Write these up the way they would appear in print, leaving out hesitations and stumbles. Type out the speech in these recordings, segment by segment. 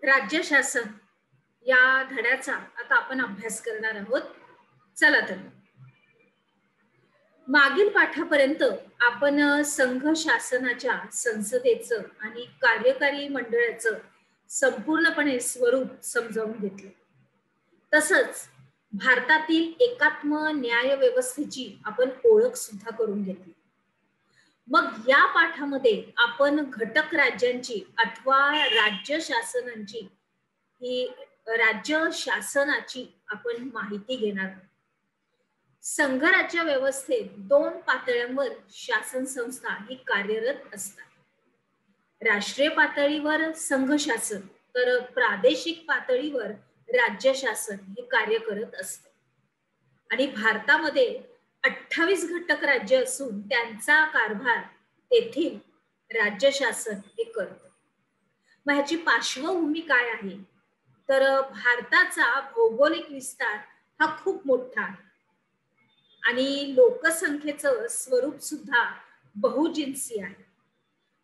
राज्य शासन या धड्याचा आता आपण अभ्यास करणार आहोत. चला तर मागील पाठापर्यंत आपण संघ शासनाच्या संसदेचं आणि कार्यकारी मंडळाचं संपूर्णपणे स्वरूप समजावून घेतले. तसंच भारतातील एकात्म न्याय व्यवस्थेची आपण ओळख सुद्धा करून घेतली. मग या पाठामध्ये आपण घटक राज्यांची अथवा राज्य शासनांची ही राज्य शासनाची आपण माहिती घेणार आहोत. संघराज्य व्यवस्थेत 2 पातळ्यांवर शासन संस्था ही कार्यरत असतात. राष्ट्रीय पातळीवर संघ शासन तर प्रादेशिक पातळीवर राज्य शासन हे कार्य करत असते. आणि भारतामध्ये 28 घटक राज्य असून त्यांचा कारभार तेथील राज्य शासन हे करतं. मग ह्याची पार्श्वभूमी काय आहे तर भारताचा भौगोलिक विस्तार हा खूप मोठा आहे आणि लोकसंख्येचं स्वरूप सुद्धा बहुजिन्सी आहे.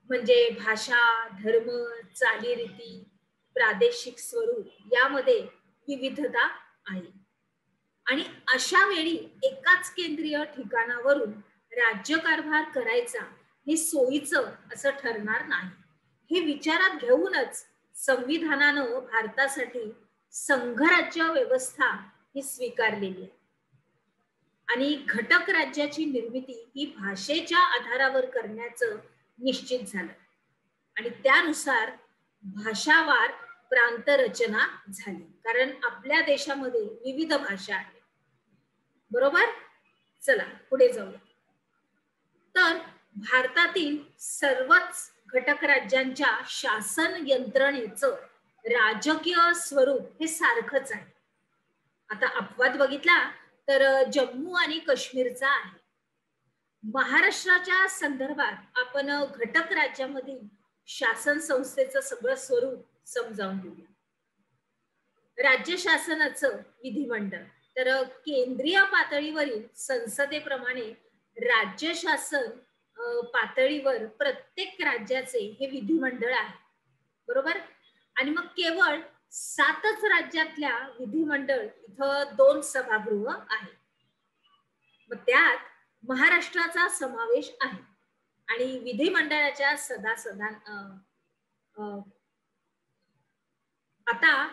म्हणजे भाषा, धर्म, चालीरीती, प्रादेशिक स्वरूप यामध्ये विविधता आहे. आणि अशा वेळी एकाच केंद्रीय ठिकाणावरून राज्यकारभार करायचा हे सोयीचं असं ठरणार नाही. हे विचारात घेऊनच संविधानानं भारतासाठी संघराज्य व्यवस्था ही स्वीकारलेली आहे. आणि घटक राज्याची निर्मिती ही भाषेच्या आधारावर करण्याचं निश्चित झालं आणि त्यानुसार भाषावार प्रांत रचना झाली. कारण आपल्या देशामध्ये विविध भाषा आहेत. बरोबर. चला पुढे जाऊया. तर भारतातील सर्वच घटक राज्यांच्या शासन यंत्रणेचं राजकीय स्वरूप हे सारखंच आहे. आता अपवाद बघितला तर जम्मू आणि काश्मीरचा आहे. महाराष्ट्राच्या संदर्भात आपण घटक राज्यामधील शासन संस्थेचं सगळं स्वरूप समजावून घेऊया. राज्य शासनाचं विधिमंडळ तर केंद्रीय पातळीवरील संसदेप्रमाणे राज्य शासन पातळीवर प्रत्येक राज्याचे हे विधिमंडळ आहे. बरोबर. आणि मग केवळ 7च राज्यातल्या विधिमंडळ इथं 2 सभागृह आहे. मग त्यात महाराष्ट्राचा समावेश आहे आणि विधिमंडळाच्या सभासदां आता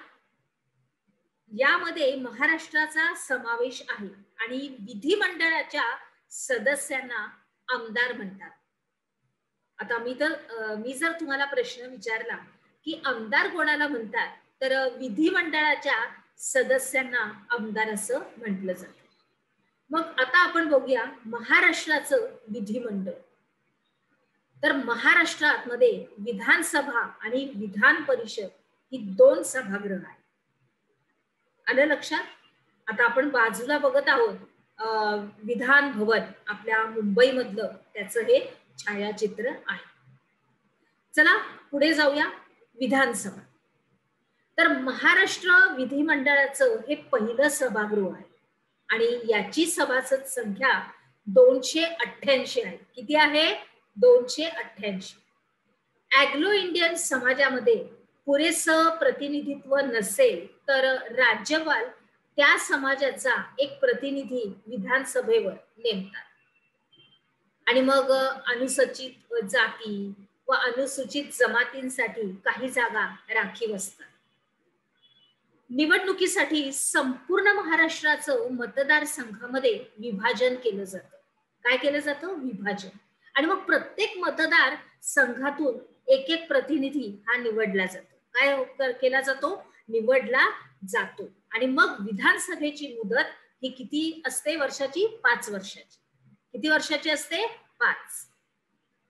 यामध्ये महाराष्ट्राचा समावेश आहे आणि विधिमंडळाच्या सदस्यांना आमदार म्हणतात. आता मी जर तुम्हाला प्रश्न विचारला की आमदार कोणाला म्हणतात तर विधिमंडळाच्या सदस्यांना आमदार असं म्हटलं जातं. मग आता आपण बघूया महाराष्ट्राचं विधिमंडळ. तर महाराष्ट्रात मध्ये विधानसभा आणि विधान परिषद ही 2 सभागृह आहेत. आलं लक्षात. आता आपण बाजूला बघत आहोत विधान भवन आपल्या मुंबई मधलं त्याचं हे छायाचित्र आहे. चला पुढे जाऊया. विधानसभा तर महाराष्ट्र विधिमंडळाचं हे पहिलं सभागृह आहे आणि याची सभासद संख्या 288 आहे. किती आहे? 288. अँग्लो इंडियन समाजामध्ये पुरेसं प्रतिनिधित्व नसेल तर राज्यपाल त्या समाजाचा एक प्रतिनिधी विधानसभेवर नेमतात. आणि मग अनुसूचित जाती व अनुसूचित जमातींसाठी काही जागा राखीव असतात. निवडणुकीसाठी संपूर्ण महाराष्ट्राचं मतदारसंघामध्ये विभाजन केलं जातं. काय केलं जातं? विभाजन. आणि मग प्रत्येक मतदार संघातून एक एक प्रतिनिधी हा निवडला जातो. काय केला जातो? निवडला जातो. आणि मग विधानसभेची मुदत ही किती असते? वर्षाची? 5 वर्षाची. किती वर्षाची असते? 5.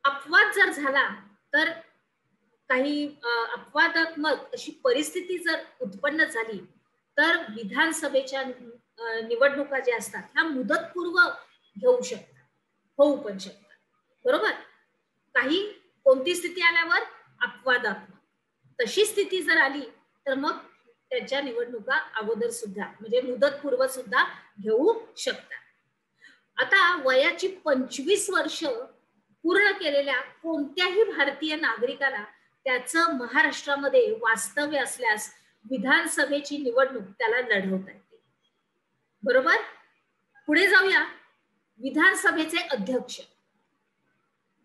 अपवाद जर झाला तर काही अपवादात्मक अशी परिस्थिती जर उत्पन्न झाली तर विधानसभेच्या निवडणुका ज्या असतात ह्या मुदतपूर्व घेऊ शकतात, होऊ पण शकतात. बरोबर. काही कोणती स्थिती आल्यावर? अपवादात्मक. तशी स्थिती जर आली तर मग त्यांच्या निवडणुका अगोदर सुद्धा म्हणजे मुदतपूर्व सुद्धा घेऊ शकतात. आता वयाची 25 वर्ष पूर्ण केलेल्या कोणत्याही भारतीय नागरिकाला त्याचं महाराष्ट्रामध्ये वास्तव्य असल्यास विधानसभेची निवडणूक त्याला लढवता येते. बरोबर. पुढे जाऊया. विधानसभेचे अध्यक्ष.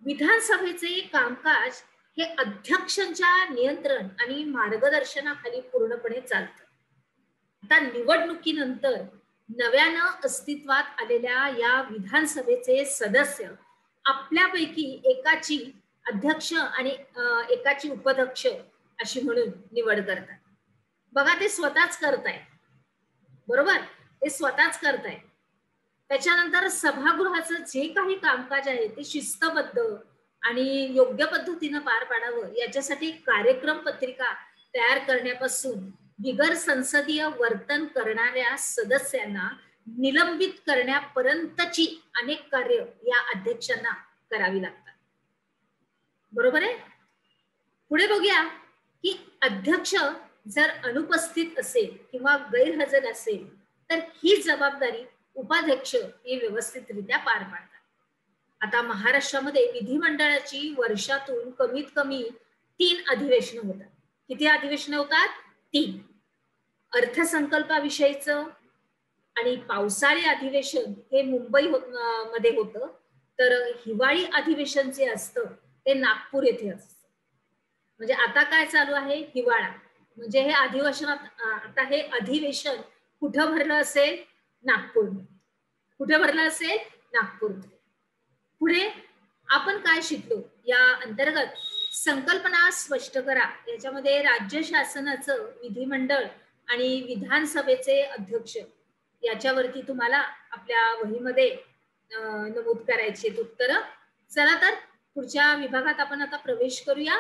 विधानसभेचे कामकाज हे अध्यक्षांच्या नियंत्रण आणि मार्गदर्शनाखाली पूर्णपणे चालतं. आता निवडणुकीनंतर नव्यानं अस्तित्वात आलेल्या या विधानसभेचे सदस्य आपल्यापैकी एकाची अध्यक्ष आणि एकाची उपाध्यक्ष अशी म्हणून निवड करतात. बघा, ते स्वतःच करतायत. बरोबर, ते स्वतःच करतायत. त्याच्यानंतर सभागृहाचं जे काही कामकाज आहे ते शिस्तबद्ध आणि योग्य पद्धतीनं पार पाडावं याच्यासाठी कार्यक्रम पत्रिका तयार करण्यापासून बिगर संसदीय वर्तन करणाऱ्या सदस्यांना निलंबित करण्यापर्यंतची अनेक कार्य या अध्यक्षांना करावी लागतात. बरोबर आहे. पुढे बघूया की अध्यक्ष जर अनुपस्थित असेल किंवा गैरहजर असेल तर ही जबाबदारी उपाध्यक्ष हे व्यवस्थितरित्या पार पाडतात. आता महाराष्ट्रामध्ये विधिमंडळाची वर्षातून कमीत कमी 3 अधिवेशनं होतात. किती अधिवेशनं होतात? 3. अर्थसंकल्पाविषयीचं आणि पावसाळी अधिवेशन हे मुंबई मध्ये होतं, तर हिवाळी अधिवेशन जे असतं ते नागपूर येथे असतं. म्हणजे आता काय चालू आहे? हिवाळा. म्हणजे हे आता हे अधिवेशन कुठं भरलं असेल? नागपूर. कुठे भरलं असेल? नागपूर. पुढे आपण काय शिकलो या अंतर्गत? संकल्पना स्पष्ट करा. याच्यामध्ये राज्य शासनाचं विधिमंडळ आणि विधानसभेचे अध्यक्ष याच्यावरती तुम्हाला आपल्या वहीमध्ये नमूद करायची उत्तरं. चला तर पुढच्या विभागात आपण आता प्रवेश करूया.